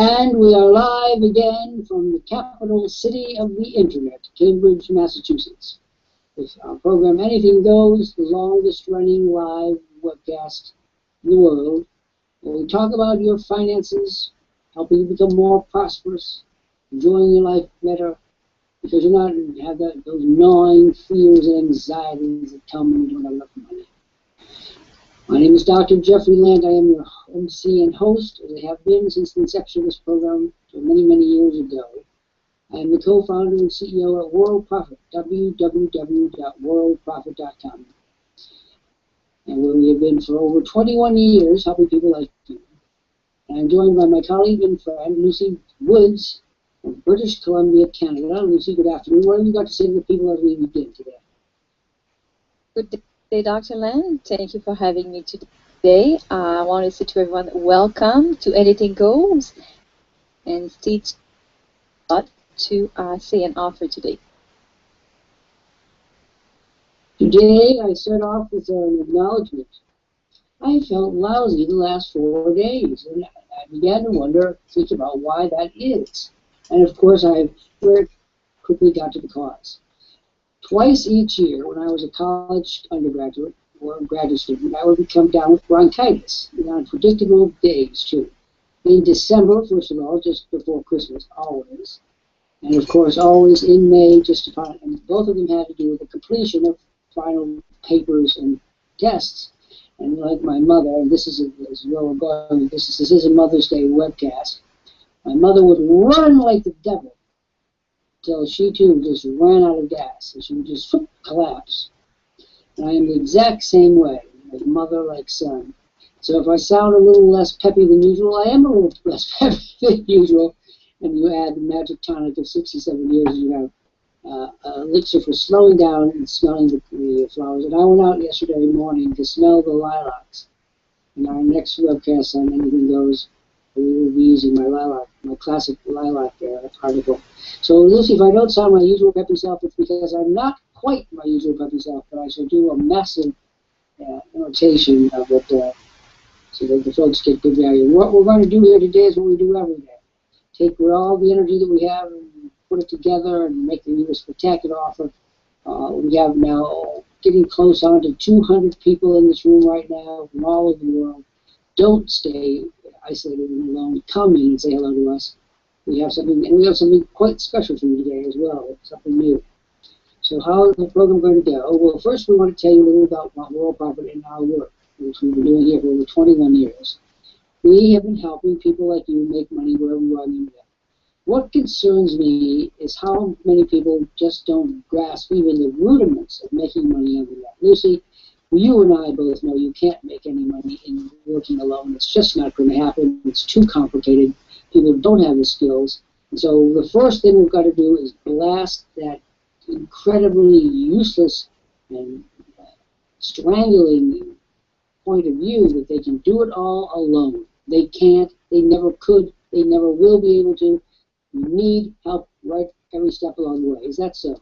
And we are live again from the capital city of the internet, Cambridge, Massachusetts. With our program Anything Goes, the longest running live webcast in the world, where we talk about your finances, helping you become more prosperous, enjoying your life better, because you're not have those gnawing fears and anxieties that come when you don't have enough money. My name is Dr. Jeffrey Lant. I am your MC and host, as I have been since the inception of this program many, many years ago. I am the co-founder and CEO at Worldprofit, www.worldprofit.com, and where we have been for over 21 years helping people like you. And I'm joined by my colleague and friend, Lucy Woods, from British Columbia, Canada. Lucy, good afternoon. What have you got to say to the people as we begin today? Good day, Dr. Len. Thank you for having me today. I want to say to everyone, welcome to Anything Goes, and Steve got to say and offer today. Today, I start off with an acknowledgement. I felt lousy the last 4 days, and I began to think about why that is. And of course, I very quickly got to the cause. Twice each year, when I was a college undergraduate or graduate student, I would come down with bronchitis, and on predictable days, too. In December, first of all, just before Christmas, always. And of course, always in May, just upon, and both of them had to do with the completion of final papers and tests. And like my mother, and this is where we're going, this is a Mother's Day webcast, my mother would run like the devil until she too just ran out of gas, and she would just collapse. And I am the exact same way, like mother, like son. So if I sound a little less peppy than usual, I am a little less peppy than usual. And you add the magic tonic of 67 years, you have elixir for slowing down and smelling the flowers. And I went out yesterday morning to smell the lilacs. In our next webcast on Anything Goes, we will be using my classic lilac article. So Lucy, if I don't sound my usual peppy self, it's because I'm not quite my usual peppy self, but I shall do a massive imitation of it so that the folks get good value. And what we're going to do here today is what we do every day. Take all the energy that we have and put it together and make a spectacular offer. We have now getting close on to 200 people in this room right now from all over the world. Don't stay isolated and alone. Come in and say hello to us. We have something quite special for you today as well, something new. So how is the program going to go? Well, first we want to tell you a little about Worldprofit and our work, which we've been doing here for over 21 years. We have been helping people like you make money wherever you are in the internet. What concerns me is how many people just don't grasp even the rudiments of making money on the net. Lucy, you and I both know you can't make any money in working alone. It's just not going to happen. It's too complicated. People don't have the skills. And so the first thing we've got to do is blast that incredibly useless and strangling point of view that they can do it all alone. They can't, they never could, they never will be able to. You need help right every step along the way. Is that so?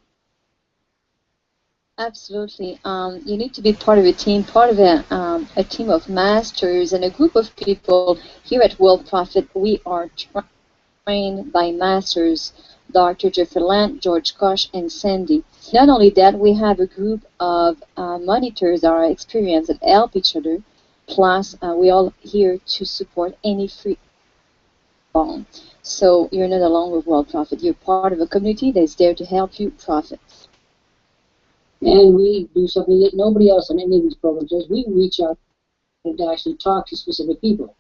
Absolutely. You need to be part of a team, part of a team of masters and a group of people. Here at Worldprofit, we are trained by masters, Dr. Jeffrey Lant, George Koch, and Sandy. Not only that, we have a group of monitors that are experienced that help each other. Plus, we're all here to support any free loan. So you're not alone with Worldprofit. You're part of a community that's there to help you profit. And we do something that nobody else on any of these programs does. We reach out and actually talk to specific people.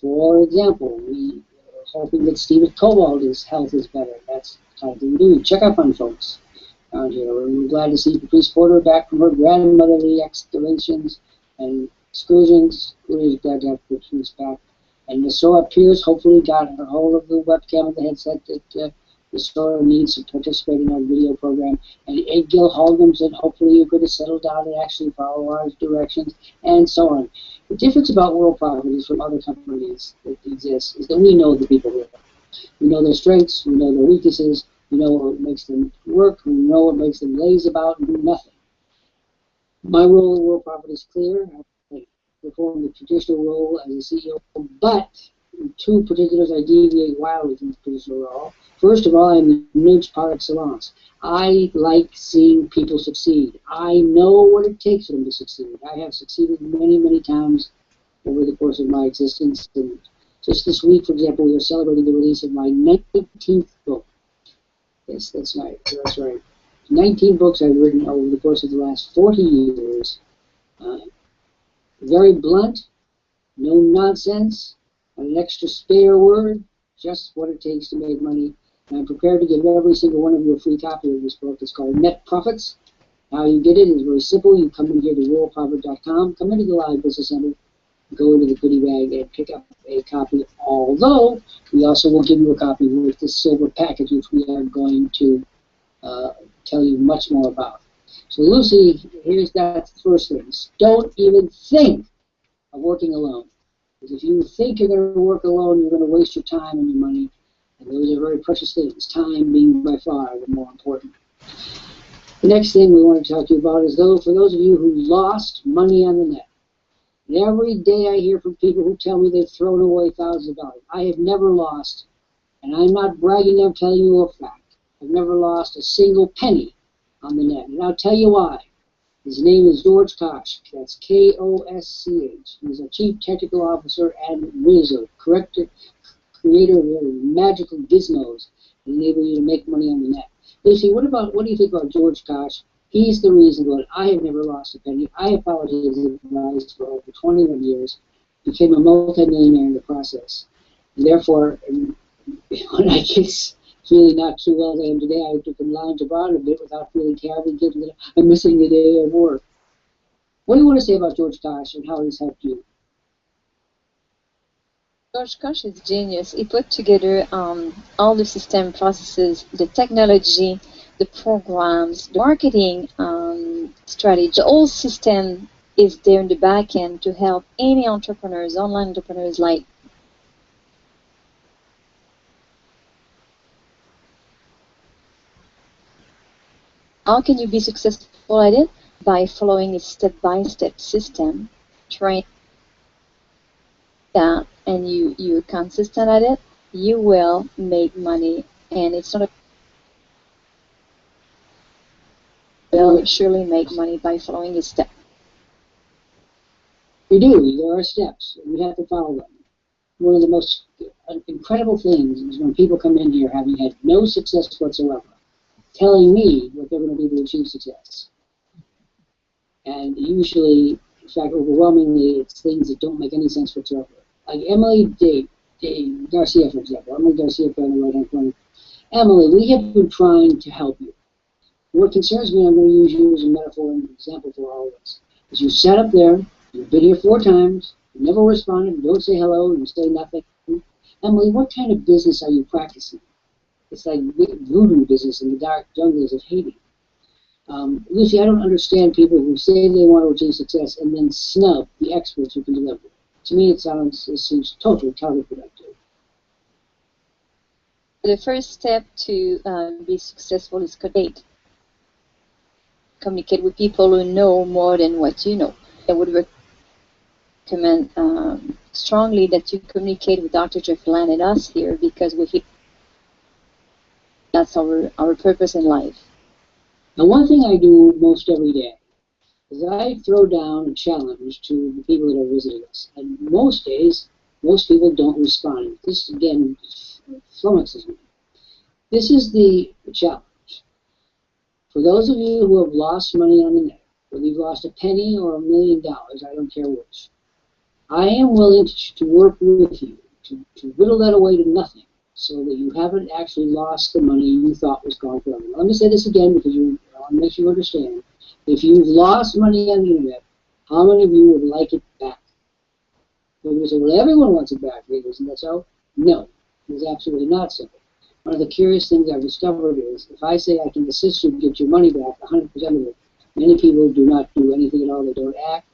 For example, we are hoping that Steve Cobalt's health is better. That's the kind of thing we do. We check up on folks around here. We're glad to see Patrice Porter back from her grandmotherly explorations and excursions. We're glad to have Patrice back. And Sora Pierce hopefully got a hold of the webcam and the headset that Sora needs to participate in our video program. And Gil Holgrim said hopefully you're going to settle down and actually follow our directions, and so on. The difference about Worldprofit is from other companies that exist is that we know the people here. We know their strengths, we know their weaknesses, we know what makes them work, we know what makes them lazy about and do nothing. My role in Worldprofit is clear. I perform the traditional role as a CEO, but two particulars I deviate wildly from the producer role. First of all, I'm the niche par excellence. I like seeing people succeed. I know what it takes for them to succeed. I have succeeded many, many times over the course of my existence. And just this week, for example, we are celebrating the release of my 19th book. Yes, that's right. That's right. 19 books I've written over the course of the last 40 years. Very blunt, no nonsense, an extra spare word, just what it takes to make money. And I'm prepared to give every single one of you a free copy of this book. It's called Net Profits. How you get it is very simple. You come in here to worldprofit.com, come into the Live Business Center, go into the goodie bag and pick up a copy, although we also will give you a copy with this silver package, which we are going to tell you much more about. So Lucy, here's that first thing. Don't even think of working alone. Because if you think you're going to work alone, you're going to waste your time and your money. And those are very precious things, time being by far the more important. The next thing we want to talk to you about is for those of you who lost money on the net. And every day I hear from people who tell me they've thrown away thousands of dollars. I have never lost, and I'm not bragging, I'm telling you a fact. I've never lost a single penny on the net. And I'll tell you why. His name is George Kosch. That's K-O-S-C-H. He's a Chief Technical Officer and resell, creator of magical gizmos that enable you to make money on the net. Lucy, what do you think about George Kosch? He's the reason why I have never lost a penny. I have followed his advice for over 21 years, became a multi-millionaire in the process. And therefore, when I get feeling not too well as I am today, I can lounge about a bit without feeling terribly guilty that I'm missing the day of work. What do you want to say about George Kosch and how he's helped you? George Kosch is genius. He put together all the system processes, the technology, the programs, the marketing strategy. The whole system is there in the back end to help any entrepreneurs, online entrepreneurs like how can you be successful at it? By following a step-by-step system, train that, and you're consistent at it, you will make money. And it's not a will surely make money by following a step. We do. There are steps. We have to follow them. One of the most incredible things is when people come in here having had no success whatsoever, telling me what they're going to do to achieve success. And usually, in fact, overwhelmingly, it's things that don't make any sense whatsoever. Like Emily Garcia, for example. Emily Garcia up there in the right-hand corner. Emily, we have been trying to help you. What concerns me, I'm going to use you as a metaphor and an example for all of us, is you sat up there, you've been here 4 times, you never responded, you don't say hello, you say nothing. Emily, what kind of business are you practicing? It's like voodoo business in the dark jungles of Haiti. Lucy, I don't understand people who say they want to achieve success and then snub the experts who can deliver. To me, it seems totally counterproductive. The first step to be successful is communicate with people who know more than what you know. I would recommend strongly that you communicate with Dr. Jeff Lant and us here, because that's our purpose in life. Now, one thing I do most every day is I throw down a challenge to the people that are visiting us. And most days, most people don't respond. This, again, flummoxes me. This is the challenge. For those of you who have lost money on the net, whether you've lost a penny or $1 million, I don't care which, I am willing to work with you to whittle that away to nothing so that you haven't actually lost the money you thought was gone forever. Let me say this again because I want to make sure you understand. If you've lost money on the internet, how many of you would like it back? People say, well, everyone wants it back. Isn't that so? No, it's absolutely not so. One of the curious things I've discovered is if I say I can assist you to get your money back, 100% of it, many people do not do anything at all. They don't act.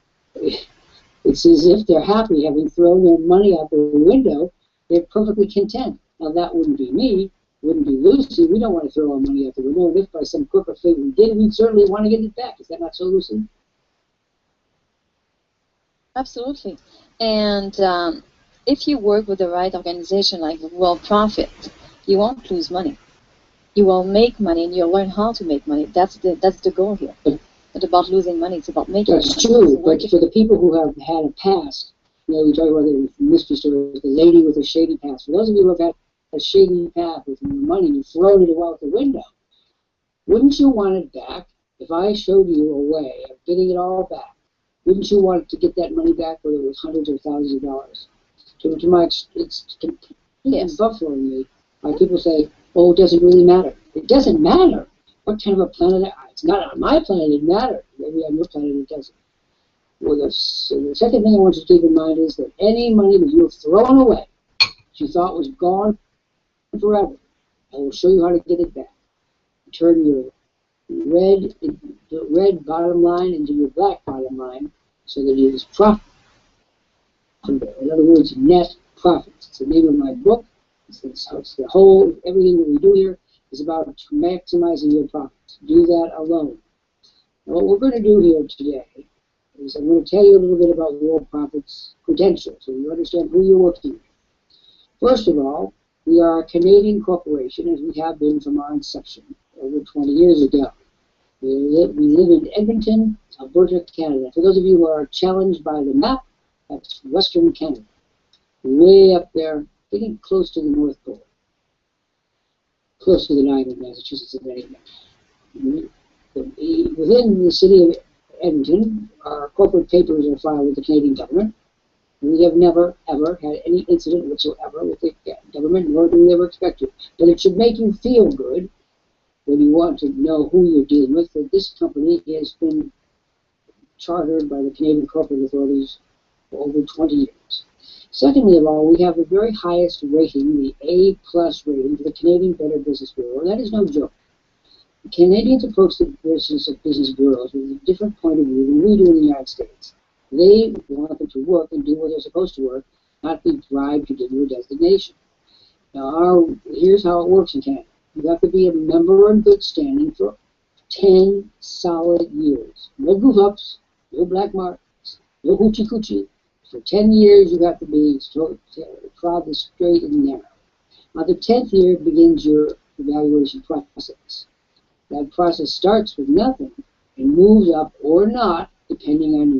It's as if they're happy having thrown their money out the window. They're perfectly content. Now, that wouldn't be me, wouldn't be Lucy. We don't want to throw our money out the window. And if by some crook or fate we did, we'd certainly want to get it back. Is that not so, Lucy? Absolutely. And if you work with the right organization like Worldprofit, you won't lose money. You will make money, and you'll learn how to make money. That's the goal here. It's not about losing money. It's about making money. That's true, but for the people who have had a past, we talk about the mystery story, the lady with a shady past. For those of you who have had a shady path with your money and you've thrown it out the window, wouldn't you want it back? If I showed you a way of getting it all back, wouldn't you want to get that money back, whether it was hundreds or thousands of dollars? To my, it's completely buffering me. Like people say, oh, it doesn't really matter. It doesn't matter. What kind of a planet? It's not on my planet, it matters. Maybe on your planet it doesn't. Well, the second thing I want you to keep in mind is that any money that you have thrown away, that you thought was gone forever, I will show you how to get it back. Turn your red bottom line into your black bottom line so that it is profit. In other words, net profits. It's the name of my book. It's the whole, everything that we do here is about maximizing your profits. Do that alone. Now, what we're going to do here today is I'm going to tell you a little bit about Worldprofit's credentials so you understand who you're working with. First of all, we are a Canadian corporation, as we have been from our inception over 20 years ago. We live in Edmonton, Alberta, Canada. For those of you who are challenged by the map, that's Western Canada. Way up there, getting close to the North Pole. Close to the line of Massachusetts and Maine. Within the city of Edmonton, our corporate papers are filed with the Canadian government. We have never, ever had any incident whatsoever with the government, nor do we ever expect to. But it should make you feel good when you want to know who you're dealing with, that this company has been chartered by the Canadian corporate authorities for over 20 years. Secondly of all, we have the very highest rating, the A+ rating for the Canadian Better Business Bureau. That is no joke. The Canadians approach the business of business bureaus with a different point of view than we do in the United States. They want them to work and do what they're supposed to work, not be bribed to give you a designation. Now, here's how it works in Canada. You have to be a member in good standing for 10 solid years. No goof-ups, no black marks, no hoochie-coochie. For 10 years, you have to be trod the straight and narrow. Now, the 10th year begins your evaluation process. That process starts with nothing and moves up or not, depending on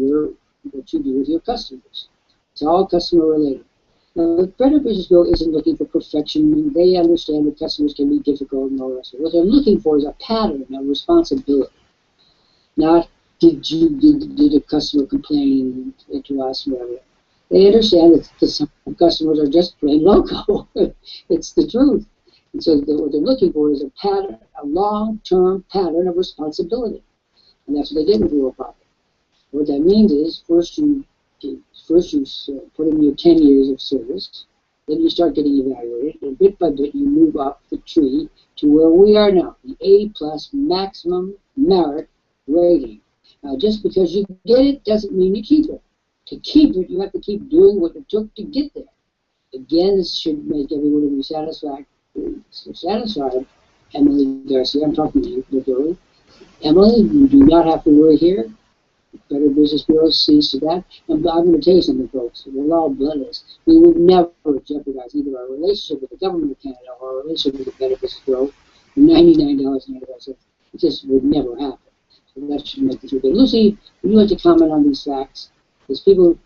what you do with your customers. It's all customer related. Now, the Better Business Bureau isn't looking for perfection. They understand that customers can be difficult and all the rest of it. What they're looking for is a pattern of responsibility. Not, did a customer complain to us, whatever. They understand that some customers are just plain loco. It's the truth. And so what they're looking for is a pattern, a long-term pattern of responsibility. And that's what they did with Worldprofit. What that means is, first you put in your 10 years of service, then you start getting evaluated, and bit by bit you move up the tree to where we are now, the A+ maximum merit rating. Now, just because you get it doesn't mean you keep it. To keep it, you have to keep doing what it took to get there. Again, this should make everyone be satisfied. Emily Garcia, I'm talking to you, literally. Emily, you do not have to worry here. Better Business Bureau sees to that. And I'm going to tell you something, folks. We're all bloodless. We would never jeopardize either our relationship with the government of Canada or our relationship with the Better Business Bureau. $99.95. It just would never happen. So that should make the truth. But Lucy, would you like to comment on these facts? Because people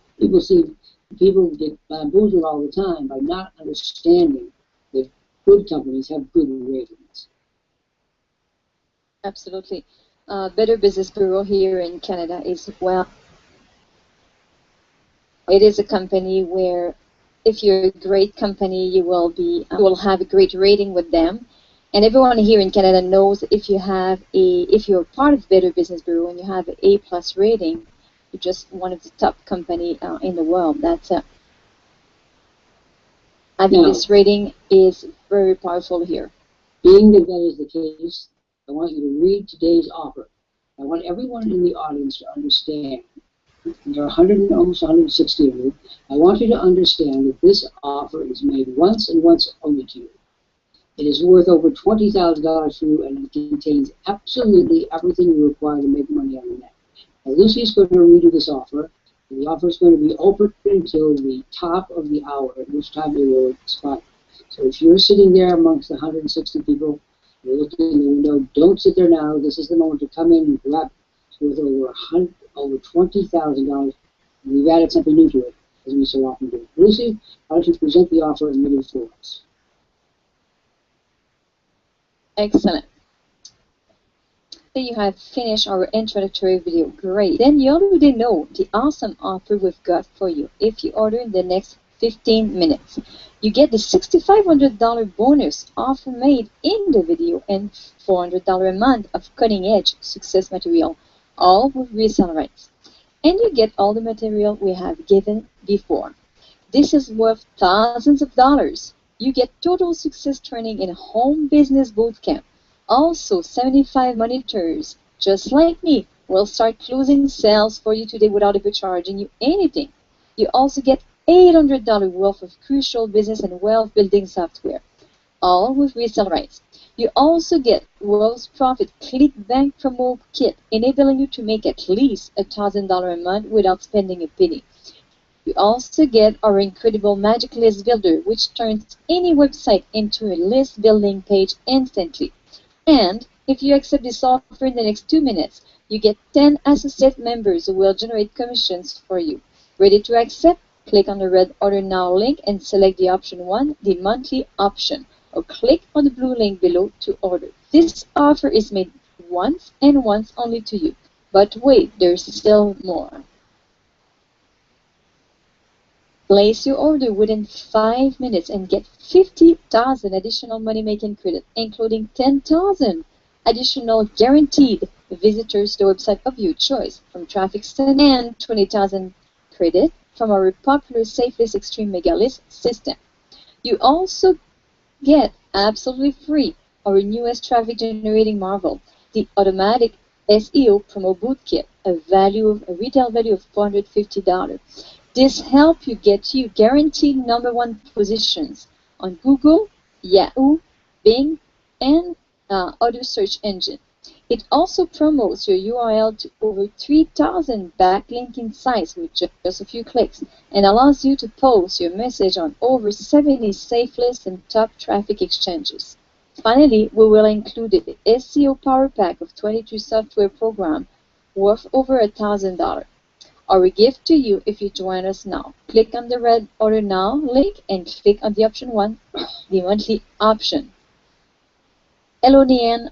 get bamboozled all the time by not understanding that good companies have good ratings. Absolutely. Better Business Bureau here in Canada is, well, it is a company where if you're a great company, you will have a great rating with them. And everyone here in Canada knows if you're part of Better Business Bureau and you have an A+ rating, you're just one of the top company in the world. Having this rating is very powerful here. Being that that is the case, I want you to read today's offer. I want everyone in the audience to understand. There are almost 160 of you. I want you to understand that this offer is made once and once only to you. It is worth over $20,000 for you, and it contains absolutely everything you require to make money on the net. Now, Lucy is going to read you this offer, The offer is going to be open until the top of the hour, at which time it will expire. So if you're sitting there amongst the 160 people, you're looking in the window, don't sit there now. This is the moment to come in and grab it. It's worth over $20,000. We've added something new to it, as we so often do. Lucy, why don't you present the offer and read it for us? Excellent. You have finished our introductory video. Great. Then you already know the awesome offer we've got for you. If you order in the next 15 minutes, you get the $6,500 bonus offer made in the video and $400 a month of cutting-edge success material, all with resale rights. And you get all the material we have given before. This is worth thousands of dollars. You get total success training in home business bootcamp. Also, 75 monitors, just like me, will start closing sales for you today without ever charging you anything. You also get $800 worth of crucial business and wealth building software, all with resale rights. You also get Worldprofit ClickBank Promo Kit, enabling you to make at least $1,000 a month without spending a penny. You also get our incredible Magic List Builder, which turns any website into a list building page instantly. And if you accept this offer in the next 2 minutes, you get 10 associate members who will generate commissions for you. Ready to accept? Click on the red Order Now link and select the option 1, the monthly option, or click on the blue link below to order. This offer is made once and once only to you. But wait, there's still more. Place your order within 5 minutes and get 50,000 additional money-making credit, including 10,000 additional guaranteed visitors to the website of your choice from traffic sent and 20,000 credit from our popular Safelist Extreme Mega List system. You also get absolutely free our newest traffic generating marvel, the automatic SEO promo boot kit, a retail value of $450. This helps you get you guaranteed #1 positions on Google, Yahoo, Bing, and other search engines. It also promotes your URL to over 3,000 backlinking sites with just a few clicks and allows you to post your message on over 70 safe lists and top traffic exchanges. Finally, we will include the SEO Power Pack of 22 software programs worth over $1,000. Our gift to you if you join us now. Click on the red Order Now link and click on the option 1, the monthly option. Hello, Nian.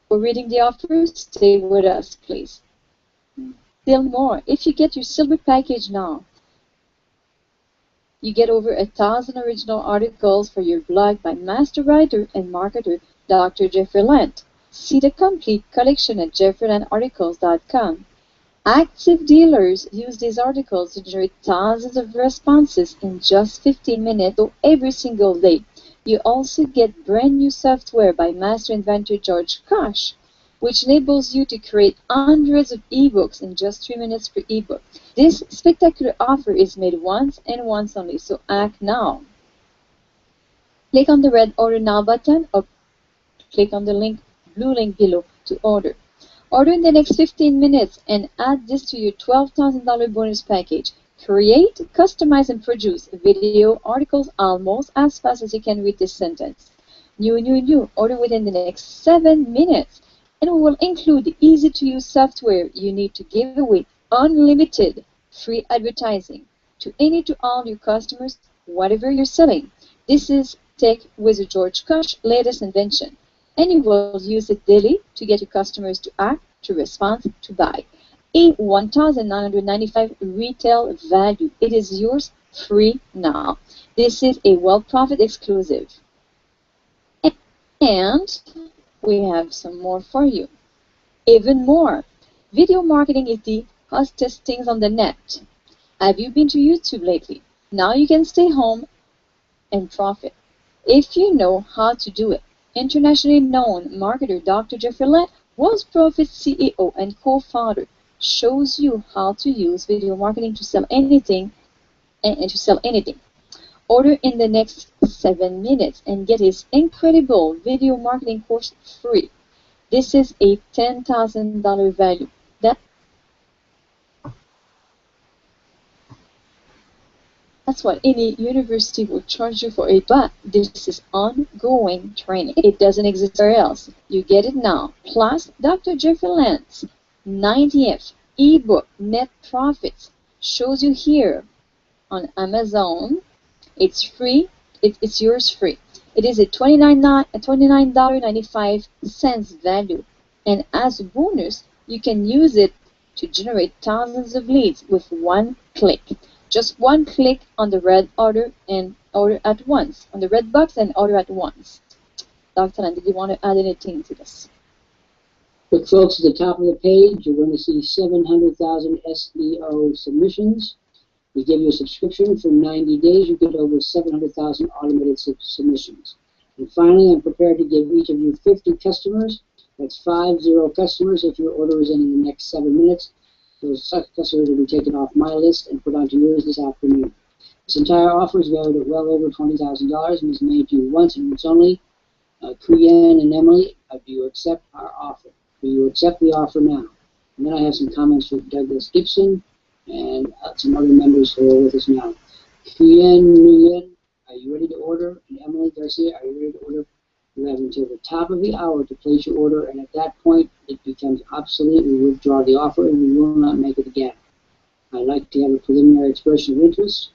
We're reading the offers. Stay with us, please. Still more. If you get your silver package now, you get over 1,000 original articles for your blog by master writer and marketer Dr. Jeffrey Lant. See the complete collection at jeffreylantarticles.com. Active dealers use these articles to generate thousands of responses in just 15 minutes or every single day. You also get brand new software by master inventor George Koch, which enables you to create hundreds of ebooks in just 3 minutes per ebook. This spectacular offer is made once and once only, so act now. Click on the red Order Now button or click on the blue link below to order. Order in the next 15 minutes and add this to your $12,000 bonus package. Create, customize, and produce video articles almost as fast as you can read this sentence. New. Order within the next 7 minutes. And we will include the easy-to-use software you need to give away unlimited free advertising to any to all your customers, whatever you're selling. This is Tech Wizard George Koch's latest invention. And you will use it daily to get your customers to act, to respond, to buy. A $1,995 retail value. It is yours free now. This is a Worldprofit exclusive. And we have some more for you. Even more. Video marketing is the hottest things on the net. Have you been to YouTube lately? Now you can stay home and profit if you know how to do it. Internationally known marketer Dr. Jeffrey Lant, Worldprofit CEO and co-founder, shows you how to use video marketing to sell anything and to sell anything. Order in the next 7 minutes and get his incredible video marketing course free. This is a $10,000 value. That's what any university will charge you for it, but this is ongoing training. It doesn't exist anywhere else. You get it now. Plus, Dr. Jeffrey Lant's 90th ebook, Net Profits, shows you here on Amazon. It's free. It's yours free. It is a $29.95 value. And as a bonus, you can use it to generate thousands of leads with one click. Just one click on the red order and order at once, on the red box and order at once. Dr. Lant, did you want to add anything to this? Look, folks, at the top of the page, you're going to see 700,000 SEO submissions. We give you a subscription for 90 days. You get over 700,000 automated submissions. And finally, I'm prepared to give each of you 50 customers. That's 50 customers. If your order is in the next 7 minutes, those customers will be taken off my list and put onto yours this afternoon. This entire offer is valued at well over $20,000 and is made to you once and once only. Kuyen and Emily, do you accept our offer? Do you accept the offer now? And then I have some comments from Douglas Gibson and some other members who are with us now. Kuyen, are you ready to order? And Emily Garcia, are you ready to order? You have until the top of the hour to place your order, and at that point, it becomes obsolete. We withdraw the offer, and we will not make it again. I'd like to have a preliminary expression of interest.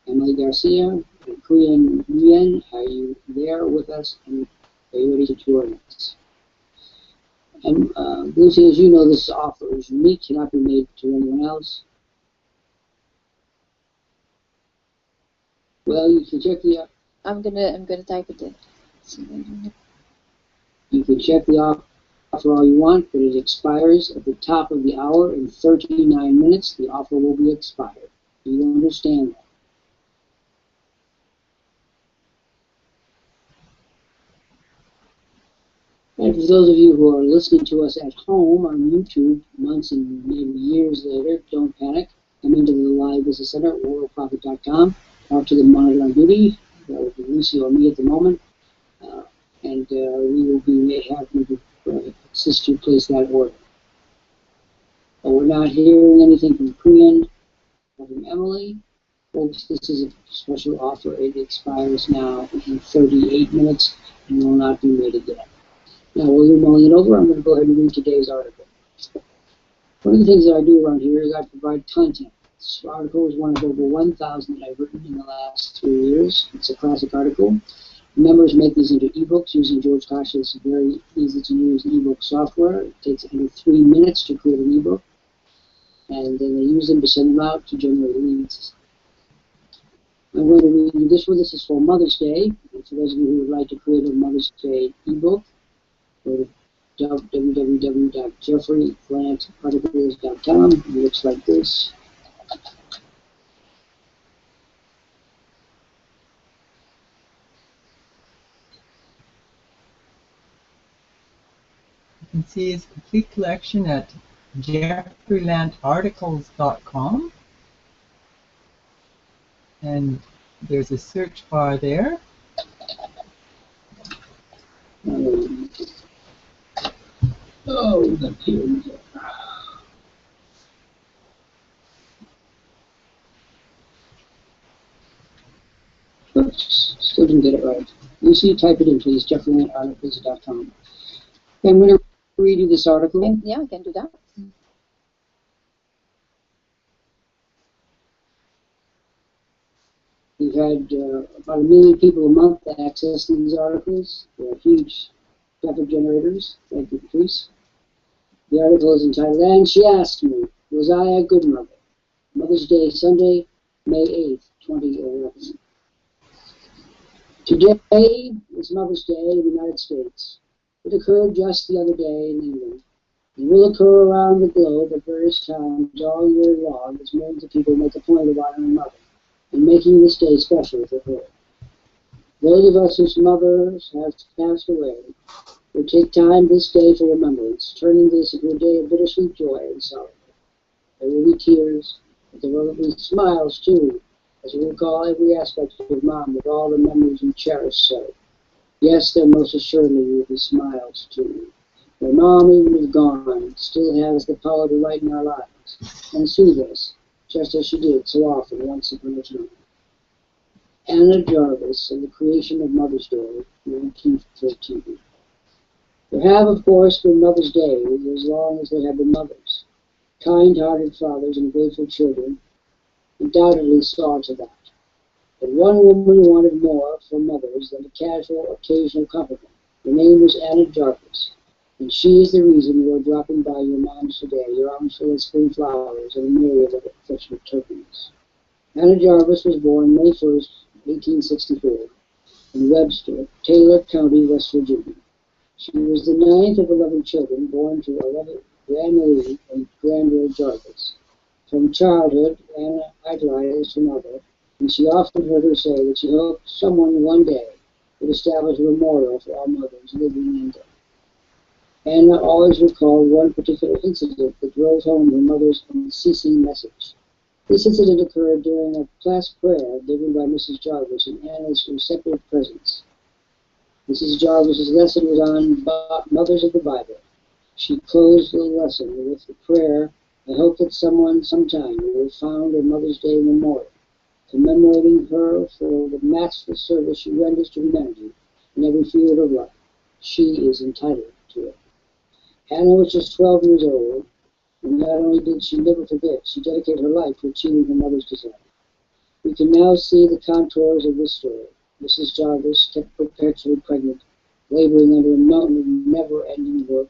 Emily Garcia and Kuyen Nguyen, are you there with us, and are you ready to join us? And Lucy, as you know, this offer is unique, cannot be made to anyone else. Well, you can check the. I'm gonna type it in. You can check the offer all you want, but it expires at the top of the hour in 39 minutes. The offer will be expired. Do you understand that? And for those of you who are listening to us at home on YouTube, months and maybe years later, don't panic. Come into the live business center at worldprofit.com. Talk to the monitor on duty. That would be Lucy or me at the moment. And we will be happy to assist you place that order. But we're not hearing anything from Kuyen or from Emily. Folks, this is a special offer. It expires now in 38 minutes and will not be made again. Now, while you're mulling it over, I'm going to go ahead and read today's article. One of the things that I do around here is I provide content. This article is one of over 1,000 that I've written in the last 3 years. It's a classic article. Members make these into ebooks using George Kosh's very easy-to-use ebook software. It takes under 3 minutes to create an ebook, and then they use them to send them out to generate leads. I'm going to read you this one. This is for Mother's Day. And for those of you who would like to create a Mother's Day ebook, go to www.jeffreylantarticles.com. It looks like this. You can see his complete collection at jeffreylantarticles.com, and there's a search bar there. The page. Oops, still didn't get it right. Lucy, type it in, please, jeffreylantarticles.com. Okay, I'm going to read you this article. Yeah, I can do that. We've had about 1 million people a month that access these articles. They're huge traffic generators. Thank you, Patrice. The article is entitled, And She Asked Me, Was I a Good Mother? Mother's Day, Sunday, May 8th, 2011. Today is Mother's Day in the United States. It occurred just the other day in England. It will occur around the globe at various times all year long as millions of people make a point of honoring Mother and making this day special for her. Those of us whose mothers have passed away will take time this day for remembrance, turning this into a day of bittersweet joy and sorrow. There will be tears, but there will be smiles too, as we recall every aspect of Mom with all the memories we cherish so. Yes, there most assuredly will be smiles too. For Mom, even if gone, still has the power to lighten our lives and soothe us, just as she did so often once upon a time. Anna Jarvis and the creation of Mother's Day, 1913. There have, of course, been Mother's Day as long as there have been mothers. Kind-hearted fathers and grateful children undoubtedly saw to that. But one woman wanted more from mothers than a casual, occasional compliment. Her name was Anna Jarvis, and she is the reason you are dropping by your moms today, your arms full of spring flowers and a myriad of affectionate tokens. Anna Jarvis was born May 1st, 1864, in Webster, Taylor County, West Virginia. She was the ninth of 11 children born to Grandmarie and Granville Jarvis. From childhood, Anna idolized her mother, and she often heard her say that she hoped someone one day would establish a memorial for all mothers living and dead. Anna always recalled one particular incident that drove home her mother's unceasing message. This incident occurred during a class prayer given by Mrs. Jarvis in Anna's receptive presence. Mrs. Jarvis's lesson was on Mothers of the Bible. She closed the lesson with the prayer, "I hope that someone sometime will found a Mother's Day memorial, commemorating her for the matchless service she renders to humanity in every field of life. She is entitled to it." Anna was just 12 years old, and not only did she never forget, she dedicated her life to achieving her mother's desire. We can now see the contours of this story. Mrs. Jarvis kept perpetually pregnant, laboring under a mountain of never-ending work,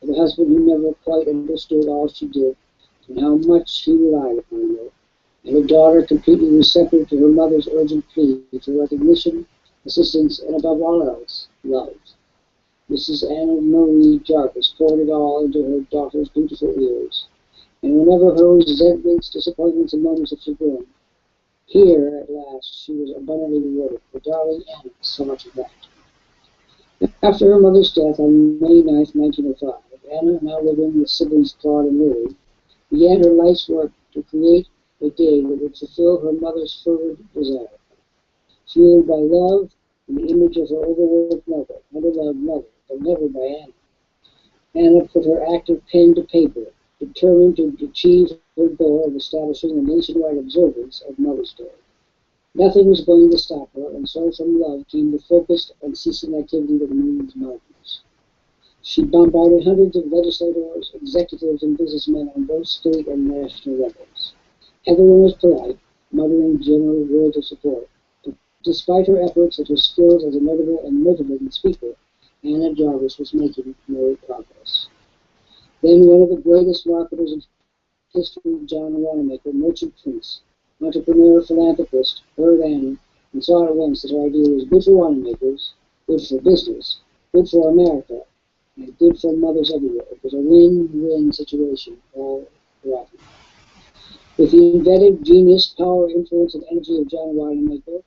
with a husband who never quite understood all she did and how much he relied upon her, and a daughter completely receptive to her mother's urgent plea for recognition, assistance, and above all else, love. Mrs. Anna Marie Jarvis poured it all into her daughter's beautiful ears, and whenever her resentments, disappointments, and moments of chagrin, here, at last, she was abundantly rewarded. Her darling Anna saw to that. After her mother's death on May 9th, 1905, Anna, now living with siblings Claude and Louis, began her life's work to create a day that would fulfill her mother's fervent desire. Fueled by love and the image of her overworked mother, underloved mother, but never by Anna. Anna put her active pen to paper, determined to achieve her goal of establishing a nationwide observance of Mother's Day. Nothing was going to stop her, and so from love came the focused, unceasing activity that moves mountains. She bombarded hundreds of legislators, executives, and businessmen on both state and national levels. Everyone was polite, muttering general words of support. But despite her efforts and her skills as a notable and motivating speaker, Anna Jarvis was making no progress. Then one of the greatest marketers in history, John Wanamaker, merchant prince, entrepreneur, philanthropist, heard Anna and saw at once that her idea was good for Wanamakers, good for business, good for America, and good for mothers everywhere. It was a win-win situation all around. With the inventive genius, power, influence, and energy of John Wanamaker,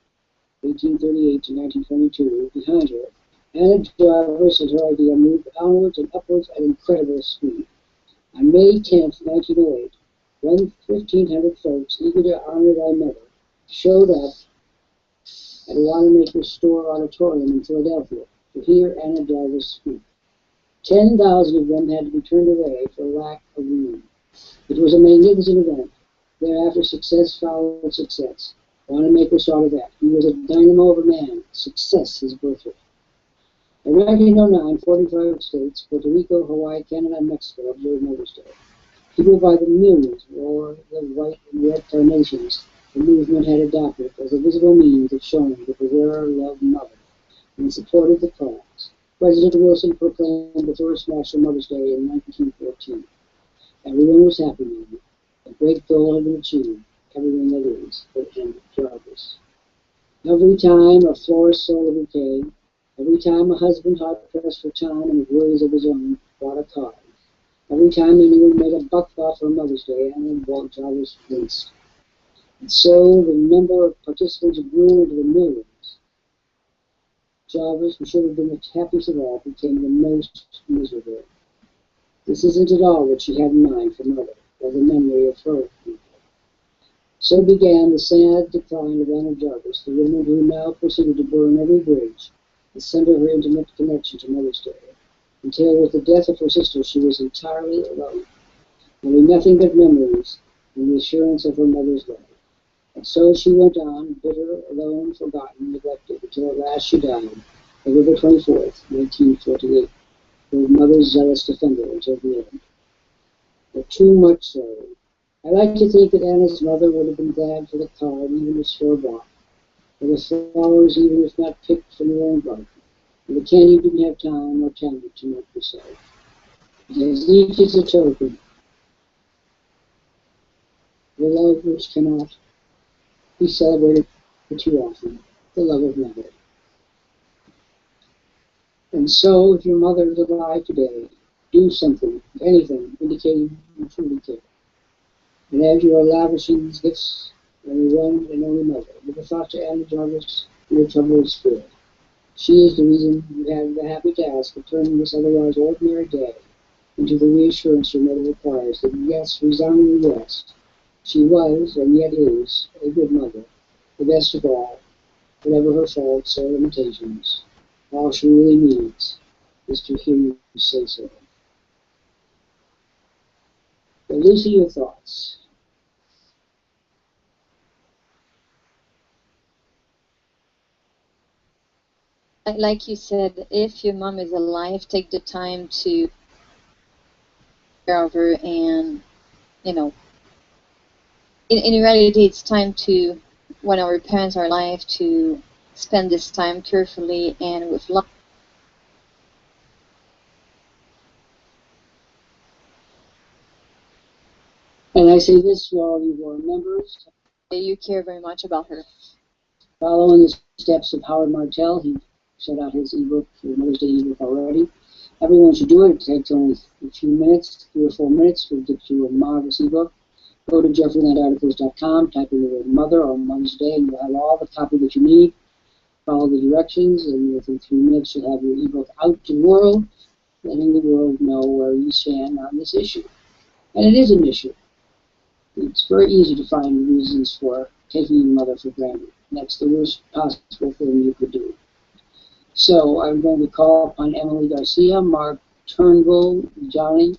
1838 to 1922, behind her, Anna Jarvis and her idea moved onwards and upwards at incredible speed. On May 10th, 1908, 1,500 folks, eager to honor thy mother, showed up at Wanamaker's store auditorium in Philadelphia to hear Anna Jarvis speak. 10,000 of them had to be turned away for lack of room. It was a magnificent event. Thereafter, success followed success. Wanamaker saw to that. He was a dynamo of a man. Success his birthright. In 1909, 45 states, Puerto Rico, Hawaii, Canada, and Mexico observed Mother's Day. People by the millions wore the white and red carnations the movement had adopted as a visible means of showing that the wearer loved Mother and supported the cause. President Wilson proclaimed the first National Mother's Day in 1914. Everyone was happy now. A great goal had been achieved. Everyone that is, but Anna Jarvis. Every time a florist sold a bouquet, every time a husband hard-pressed for time and worries of his own bought a card, every time anyone made a buck off for Mother's Day, Anna Jarvis winced. And so the number of participants grew into the millions. Jarvis, who should have been the happiest of all, became the most miserable. This isn't at all what she had in mind for Mother, or the memory of her people. So began the sad decline of Anna Jarvis, the woman who now proceeded to burn every bridge and center her intimate connection to Mother's Day, until with the death of her sister she was entirely alone, having nothing but memories and the assurance of her mother's love. And so she went on, bitter, alone, forgotten, neglected, until at last she died, November 24th, 1948, her mother's zealous defender until the end. But too much so. I like to think that Anna's mother would have been glad for the card, even if store-bought, for the flowers, even if not picked from her own garden. And the candy didn't have time or talent to make herself. Because each is a token. The love which cannot be celebrated too often, the love of mother. And so, if your mother is alive today, do something, anything, indicating you truly care. And as you are lavishing these gifts on your one and only mother, give a thought to Anna Jarvis and your troubled spirit. She is the reason you have the happy task of turning this otherwise ordinary day into the reassurance your mother requires that yes, resounding yes, she was and yet is a good mother, the best of all, whatever her faults or limitations. All she really needs is to hear you say so. So, Lucy, your thoughts. Like you said, if your mom is alive, take the time to take care of her, and in reality, it's time to, when our parents are alive, to spend this time carefully and with love. And I say this to all you who are members. You care very much about her. Following the steps of Howard Martell, he set out his ebook, for Mother's Day ebook already. Everyone should do it. It takes only a few minutes, 3 or 4 minutes, to get you a marvelous ebook. Go to jeffreylandarticles.com, type in the word mother or Mother's Day, and you'll have all the copy that you need. Follow the directions, and within 3 minutes you'll have your ebook out to the world, letting the world know where you stand on this issue. And it is an issue. It's very easy to find reasons for taking your mother for granted. That's the worst possible thing you could do. So I'm going to call upon Emily Garcia, Mark Turnbull, Johnny.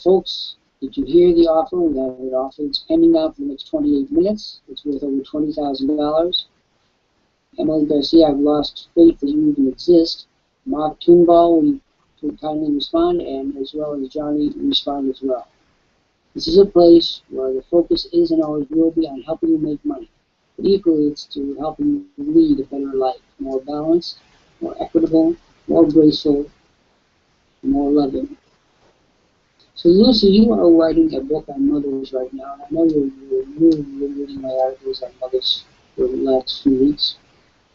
Folks, did you hear the offer? We have an offer. It's pending now for the next 28 minutes. It's worth over $20,000. Emily Garcia, I've lost faith that you even exist. Mark Turnbull, will kindly respond, and as well as Johnny, respond as well. This is a place where the focus is and always will be on helping you make money. But equally, it's to help you lead a better life, more balanced, more equitable, more graceful, more loving. So, Lucy, you are writing a book on mothers right now, and I know you're really reading my articles on mothers for the last few weeks.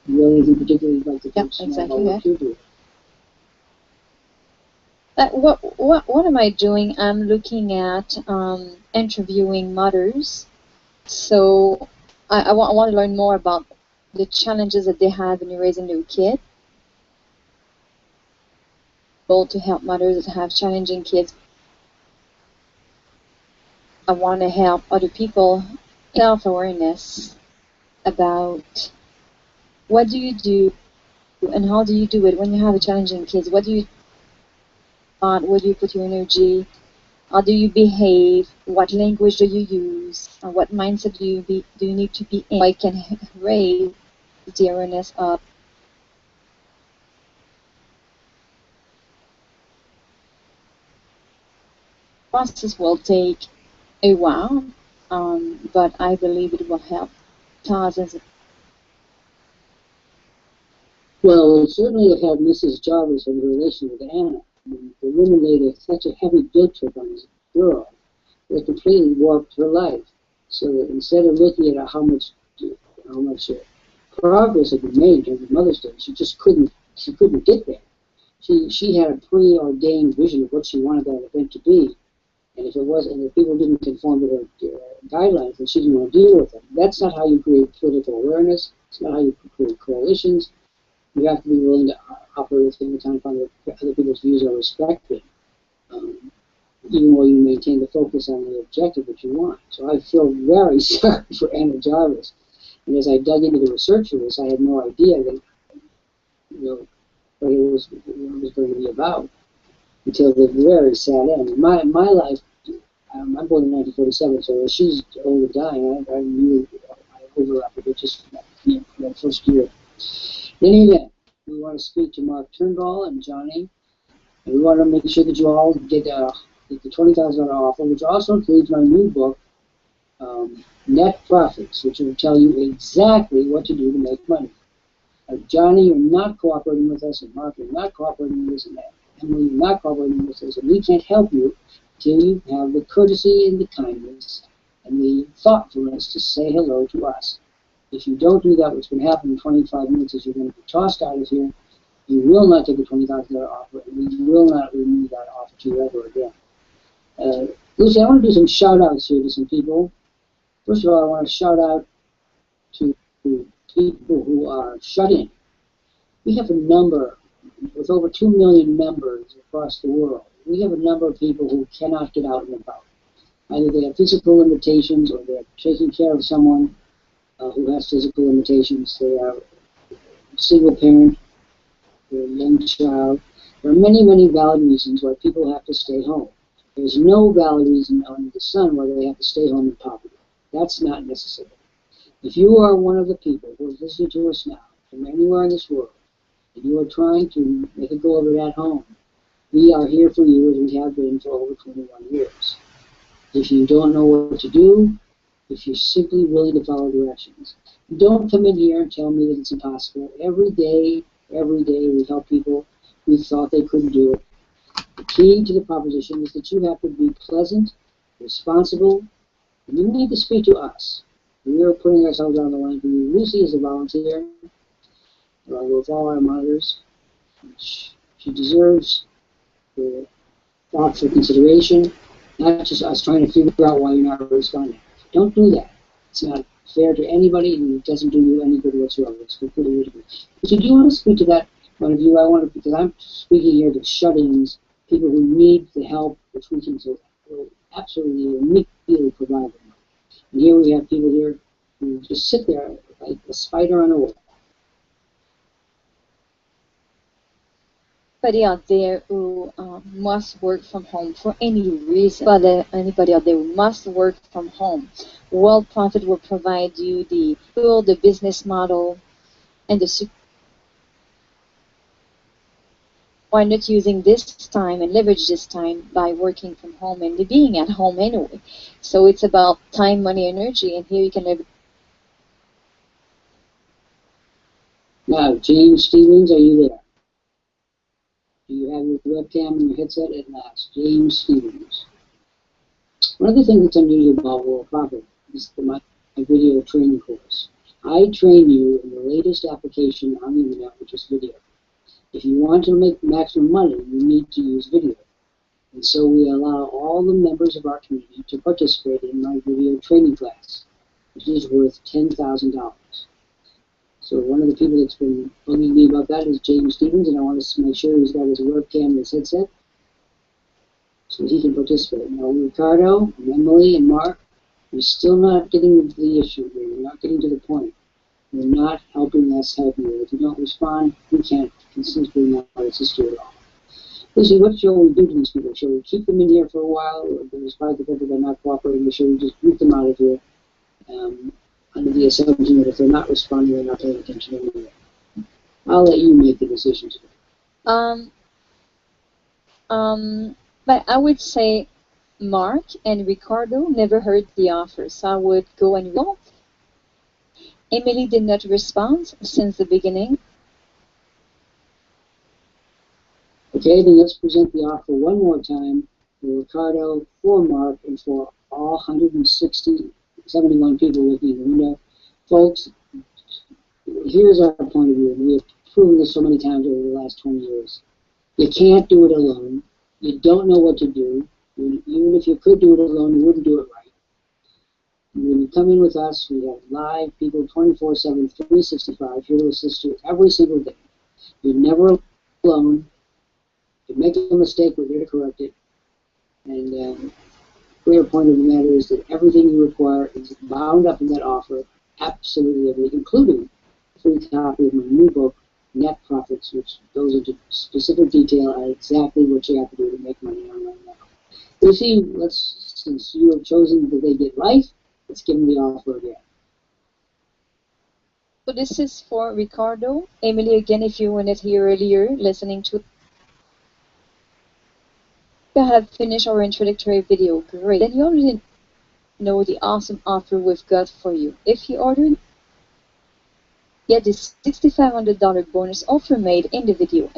You really anything particularly you'd like to Yep, know exactly. about what you do? What am I doing? I'm looking at interviewing mothers. So I want to learn more about the challenges that they have in raising their kid. Goal to help mothers that have challenging kids. I want to help other people self-awareness about what do you do and how do you do it when you have a challenging kids. What do you where do you put your energy? How do you behave? What language do you use? What mindset do you need to be in? I can raise the awareness up. The process will take a while, but I believe it will help thousands. Well, it certainly have helped Mrs. Jarvis in her relation with Anna. I mean, the woman laid such a heavy guilt trip on this girl that it completely warped her life. So that instead of looking at how much progress had been made during Mother's Day, she couldn't get there. She had a preordained vision of what she wanted that event to be, and if people didn't conform to her guidelines, then she didn't want to deal with them. That's not how you create political awareness. It's not how you create coalitions. You have to be willing to operate within the confines that other people's views are respected, even while you maintain the focus on the objective that you want. So I feel very sorry for Anna Jarvis. And as I dug into the research of this, I had no idea that, what it was going to be about until the very sad end. My life, I'm born in 1947, so she's older than I knew I overlapped with it just that first year. In any event, we want to speak to Mark Turnbull and Johnny, and we want to make sure that you all get the $20,000 offer, which also includes my new book, Net Profits, which will tell you exactly what to do to make money. Johnny, you're not cooperating with us, and Mark, you're not cooperating with us, and Emily, you're not cooperating with us, and we can't help you till you have the courtesy and the kindness and the thoughtfulness to say hello to us. If you don't do that, what's going to happen in 25 minutes is you're going to be tossed out of here. You will not get the $20,000 offer, and we will not renew that offer to you ever again. Lucy, I want to do some shout-outs here to some people. First of all, I want to shout out to people who are shut in. We have a number, with over 2 million members across the world, we have a number of people who cannot get out and about. Either they have physical limitations or they're taking care of someone who has physical limitations. They are a single parent, they're a young child. There are many, many valid reasons why people have to stay home. There's no valid reason under the sun why they have to stay home in poverty. That's not necessary. If you are one of the people who are listening to us now, from anywhere in this world, and you are trying to make a go of it at home, we are here for you as we have been for over 21 years. If you don't know what to do, if you're simply willing to follow directions, don't come in here and tell me that it's impossible. Every day we help people who thought they couldn't do it. The key to the proposition is that you have to be pleasant, responsible, and you need to speak to us. We are putting ourselves on the line for you. Lucy is a volunteer, along with all our monitors. She deserves the thoughtful consideration, not just us trying to figure out why you're not responding. Don't do that. It's not fair to anybody, and it doesn't do you any good whatsoever. It's completely ridiculous. But you do want to speak to that point of view. I want to, because I'm speaking here to shut-ins, people who need the help, which we can so absolutely immediately provide them. And here we have people here who just sit there like a spider on a web. Anybody out there who must work from home for any reason, but anybody out there who must work from home, Worldprofit will provide you the tool, the business model, and the why not using this time and leverage this time by working from home and being at home anyway. So it's about time, money, energy, and here you can leverage. Now, James Stevens, are you there? Do you have your webcam and your headset at last? James Stevens. One of the things that's unusual about Worldprofit is my video training course. I train you in the latest application on the internet, which is video. If you want to make maximum money, you need to use video. And so we allow all the members of our community to participate in my video training class, which is worth $10,000. So one of the people that's been bugging me about that is James Stevens, and I want to make sure he's got his webcam and his headset so he can participate. Now, Ricardo, and Emily, and Mark, you're still not getting to the issue here. You're not getting to the point. You're not helping us help you. If you don't respond, we can't consistently not assist you at all. Lucy, what shall we do to these people? Shall we keep them in here for a while, or despite the fact that they're not cooperating, shall we just root them out of here under the assumption that if they're not responding, they're not paying attention anyway? I'll let you make the decision today. But I would say Mark and Ricardo never heard the offer, so I would go and roll. Emily did not respond since the beginning. Okay, then let's present the offer one more time for Ricardo, for Mark, and for all 71 people looking in the window. Folks, here's our point of view. We have proven this so many times over the last 20 years. You can't do it alone. You don't know what to do. Even if you could do it alone, you wouldn't do it right. When you come in with us, we have live people 24/7, 365 here to assist you every single day. You're never alone. If you make a mistake, we're here to correct it. And the clear point of the matter is that everything you require is bound up in that offer, absolutely everything, including a free copy of my new book, Net Profits, which goes into specific detail on exactly what you have to do to make money online now. Lucy, let's since you have chosen that they get life, let's give them the offer again. So this is for Ricardo. Emily, again, if you weren't here earlier, listening to I have finished our introductory video. Great. Then you already know the awesome offer we've got for you. If you order, get this $6,500 bonus offer made in the video.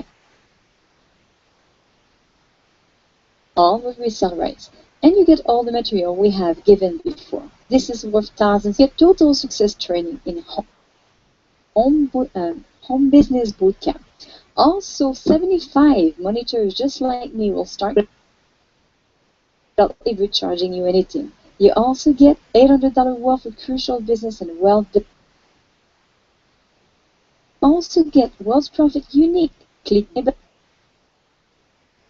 All with resell rights. And you get all the material we have given before. This is worth thousands. Get total success training in home business bootcamp. Also, 75 monitors just like me will start without ever charging you anything. You also get $800 worth of crucial business and wealth. Also get Worldprofit unique. Click